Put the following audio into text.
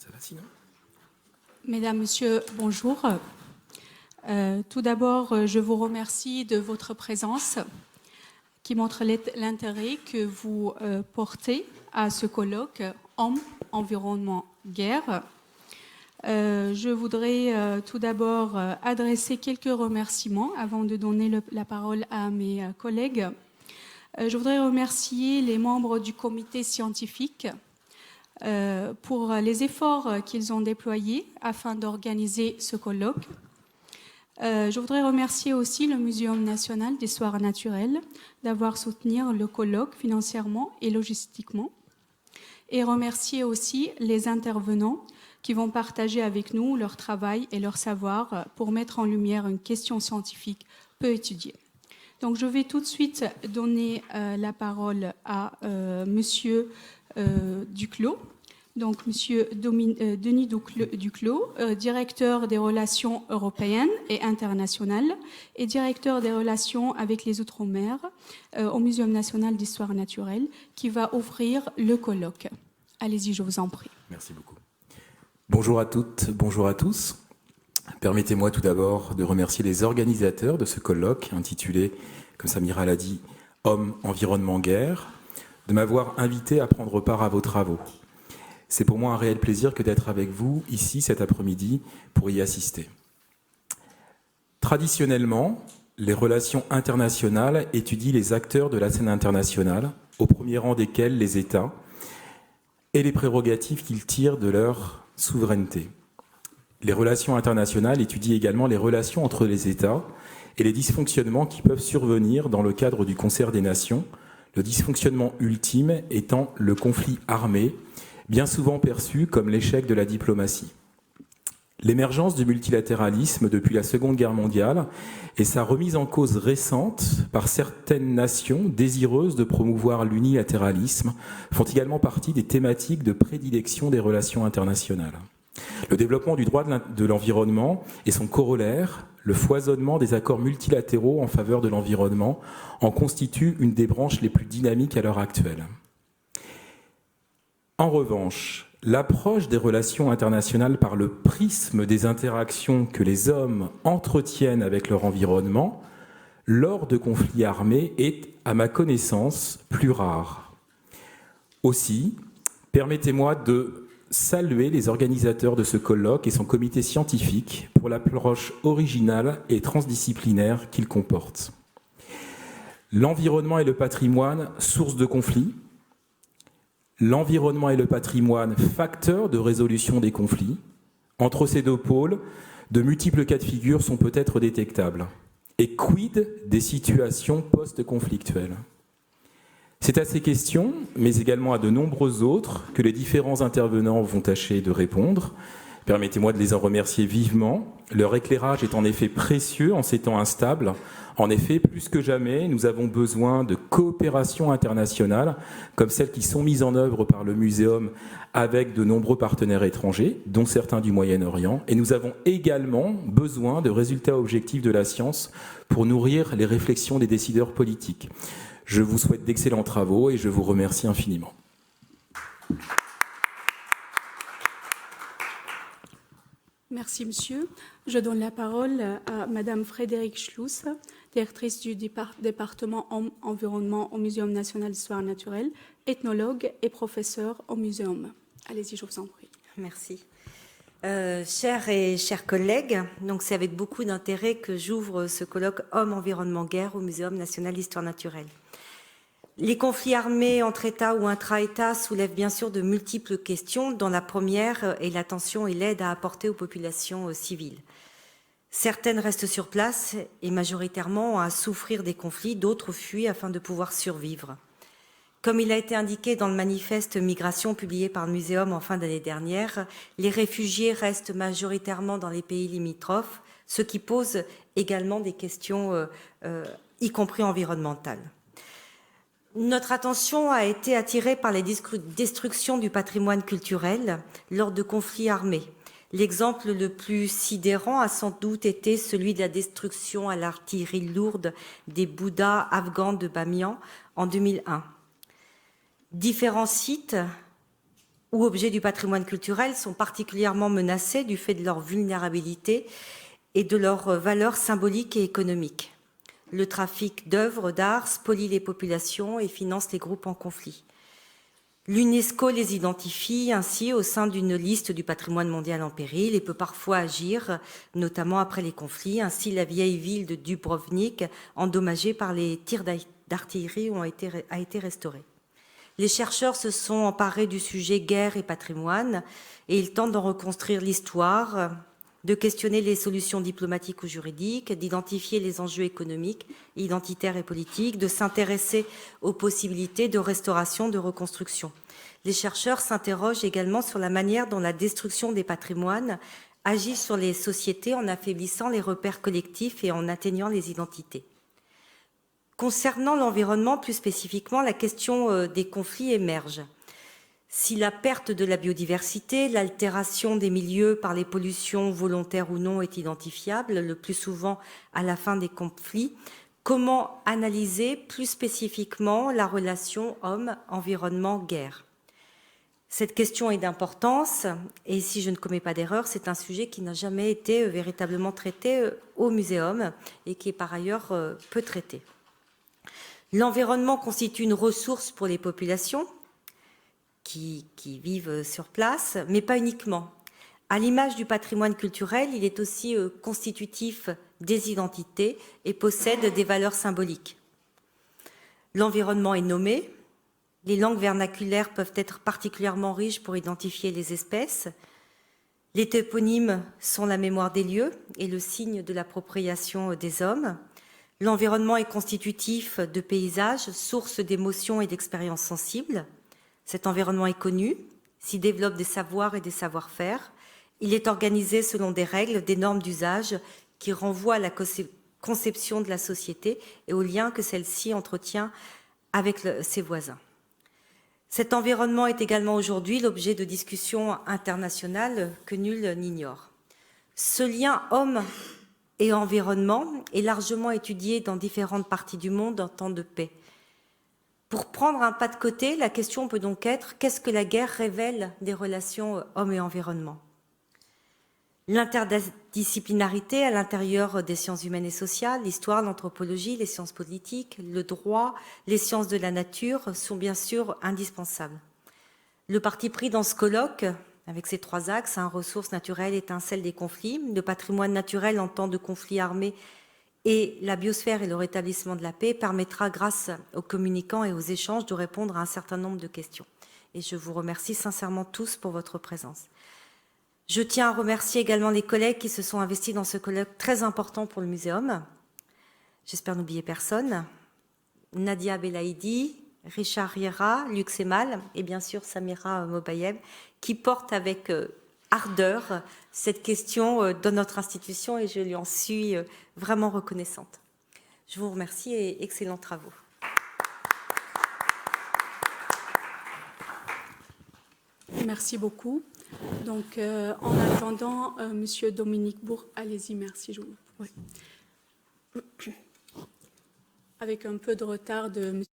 Ça va sinon? Mesdames, Messieurs, bonjour. Tout d'abord, je vous remercie de votre présence qui montre l'intérêt que vous portez à ce colloque Hommes, Environnement, Guerre. Je voudrais tout d'abord adresser quelques remerciements avant de donner la parole à mes collègues. Je voudrais remercier les membres du comité scientifique pour les efforts qu'ils ont déployés afin d'organiser ce colloque. Je voudrais remercier aussi le Muséum national d'histoire naturelle d'avoir soutenu le colloque financièrement et logistiquement, et remercier aussi les intervenants qui vont partager avec nous leur travail et leur savoir pour mettre en lumière une question scientifique peu étudiée. Donc je vais tout de suite donner la parole à Monsieur Duclos. Donc, Monsieur Denis Duclos, directeur des relations européennes et internationales et directeur des relations avec les Outre-mer au Muséum national d'histoire naturelle, qui va ouvrir le colloque. Allez-y, je vous en prie. Merci beaucoup. Bonjour à toutes, bonjour à tous. Permettez-moi tout d'abord de remercier les organisateurs de ce colloque intitulé, comme Samira l'a dit, « Hommes, environnement, guerre », de m'avoir invité à prendre part à vos travaux. C'est pour moi un réel plaisir que d'être avec vous ici cet après-midi pour y assister. Traditionnellement, les relations internationales étudient les acteurs de la scène internationale, au premier rang desquels les États, et les prérogatives qu'ils tirent de leur souveraineté. Les relations internationales étudient également les relations entre les États et les dysfonctionnements qui peuvent survenir dans le cadre du concert des nations, le dysfonctionnement ultime étant le conflit armé, bien souvent perçu comme l'échec de la diplomatie. L'émergence du multilatéralisme depuis la Seconde Guerre mondiale et sa remise en cause récente par certaines nations désireuses de promouvoir l'unilatéralisme font également partie des thématiques de prédilection des relations internationales. Le développement du droit de l'environnement et son corollaire, le foisonnement des accords multilatéraux en faveur de l'environnement, en constituent une des branches les plus dynamiques à l'heure actuelle. En revanche, l'approche des relations internationales par le prisme des interactions que les hommes entretiennent avec leur environnement lors de conflits armés est, à ma connaissance, plus rare. Aussi, permettez-moi de saluer les organisateurs de ce colloque et son comité scientifique pour l'approche originale et transdisciplinaire qu'il comporte. L'environnement et le patrimoine, source de conflits. L'environnement et le patrimoine, facteurs de résolution des conflits. Entre ces deux pôles, de multiples cas de figure sont peut-être détectables. Et quid des situations post-conflictuelles ? C'est à ces questions, mais également à de nombreuses autres, que les différents intervenants vont tâcher de répondre. Permettez-moi de les en remercier vivement. Leur éclairage est en effet précieux en ces temps instables. En effet, plus que jamais, nous avons besoin de coopération internationale, comme celles qui sont mises en œuvre par le Muséum avec de nombreux partenaires étrangers, dont certains du Moyen-Orient. Et nous avons également besoin de résultats objectifs de la science pour nourrir les réflexions des décideurs politiques. Je vous souhaite d'excellents travaux et je vous remercie infiniment. Merci, monsieur. Je donne la parole à madame Frédérique Schluss, directrice du département environnement au Muséum national d'histoire naturelle, ethnologue et professeure au Muséum. Allez-y, je vous en prie. Merci. Chers et chers collègues, donc c'est avec beaucoup d'intérêt que j'ouvre ce colloque Hommes, Environnement, Guerre au Muséum national d'histoire naturelle. Les conflits armés entre États ou intra-États soulèvent bien sûr de multiples questions, dont la première est l'attention et l'aide à apporter aux populations civiles. Certaines restent sur place et majoritairement à souffrir des conflits, d'autres fuient afin de pouvoir survivre. Comme il a été indiqué dans le manifeste Migration publié par le Muséum en fin d'année dernière, les réfugiés restent majoritairement dans les pays limitrophes, ce qui pose également des questions, y compris environnementales. Notre attention a été attirée par les destructions du patrimoine culturel lors de conflits armés. L'exemple le plus sidérant a sans doute été celui de la destruction à l'artillerie lourde des Bouddhas afghans de Bamiyan en 2001. Différents sites ou objets du patrimoine culturel sont particulièrement menacés du fait de leur vulnérabilité et de leur valeur symbolique et économique. Le trafic d'œuvres d'art spolie les populations et finance les groupes en conflit. L'UNESCO les identifie ainsi au sein d'une liste du patrimoine mondial en péril et peut parfois agir, notamment après les conflits. Ainsi, la vieille ville de Dubrovnik, endommagée par les tirs d'artillerie, a été restaurée. Les chercheurs se sont emparés du sujet guerre et patrimoine et ils tentent d'en reconstruire l'histoire, de questionner les solutions diplomatiques ou juridiques, d'identifier les enjeux économiques, identitaires et politiques, de s'intéresser aux possibilités de restauration, de reconstruction. Les chercheurs s'interrogent également sur la manière dont la destruction des patrimoines agit sur les sociétés en affaiblissant les repères collectifs et en atteignant les identités. Concernant l'environnement, plus spécifiquement, la question des conflits émerge. Si la perte de la biodiversité, l'altération des milieux par les pollutions volontaires ou non est identifiable, le plus souvent à la fin des conflits, comment analyser plus spécifiquement la relation homme-environnement-guerre? Cette question est d'importance et si je ne commets pas d'erreur, c'est un sujet qui n'a jamais été véritablement traité au muséum et qui est par ailleurs peu traité. L'environnement constitue une ressource pour les populations qui vivent sur place, mais pas uniquement. À l'image du patrimoine culturel, il est aussi constitutif des identités et possède des valeurs symboliques. L'environnement est nommé. Les langues vernaculaires peuvent être particulièrement riches pour identifier les espèces. Les toponymes sont la mémoire des lieux et le signe de l'appropriation des hommes. L'environnement est constitutif de paysages, source d'émotions et d'expériences sensibles. Cet environnement est connu, s'y développent des savoirs et des savoir-faire. Il est organisé selon des règles, des normes d'usage qui renvoient à la conception de la société et au lien que celle-ci entretient avec ses voisins. Cet environnement est également aujourd'hui l'objet de discussions internationales que nul n'ignore. Ce lien homme et environnement est largement étudié dans différentes parties du monde en temps de paix. Pour prendre un pas de côté, la question peut donc être: qu'est-ce que la guerre révèle des relations homme et environnement? L'interdisciplinarité à l'intérieur des sciences humaines et sociales, l'histoire, l'anthropologie, les sciences politiques, le droit, les sciences de la nature sont bien sûr indispensables. Le parti pris dans ce colloque, avec ses trois axes, ressources naturelles, étincelles des conflits, le patrimoine naturel en temps de conflits armés et la biosphère et le rétablissement de la paix, permettra, grâce aux communicants et aux échanges, de répondre à un certain nombre de questions. Et je vous remercie sincèrement tous pour votre présence. Je tiens à remercier également les collègues qui se sont investis dans ce colloque très important pour le muséum. J'espère n'oublier personne. Nadia Belaïdi, Richard Riera, Luc Semal et bien sûr Samira Mobayeb, qui portent avec ardeur cette question dans notre institution et je lui en suis vraiment reconnaissante. Je vous remercie et excellents travaux. Merci beaucoup. Donc, en attendant, Monsieur Dominique Bourg, allez-y, merci. Oui. Avec un peu de retard de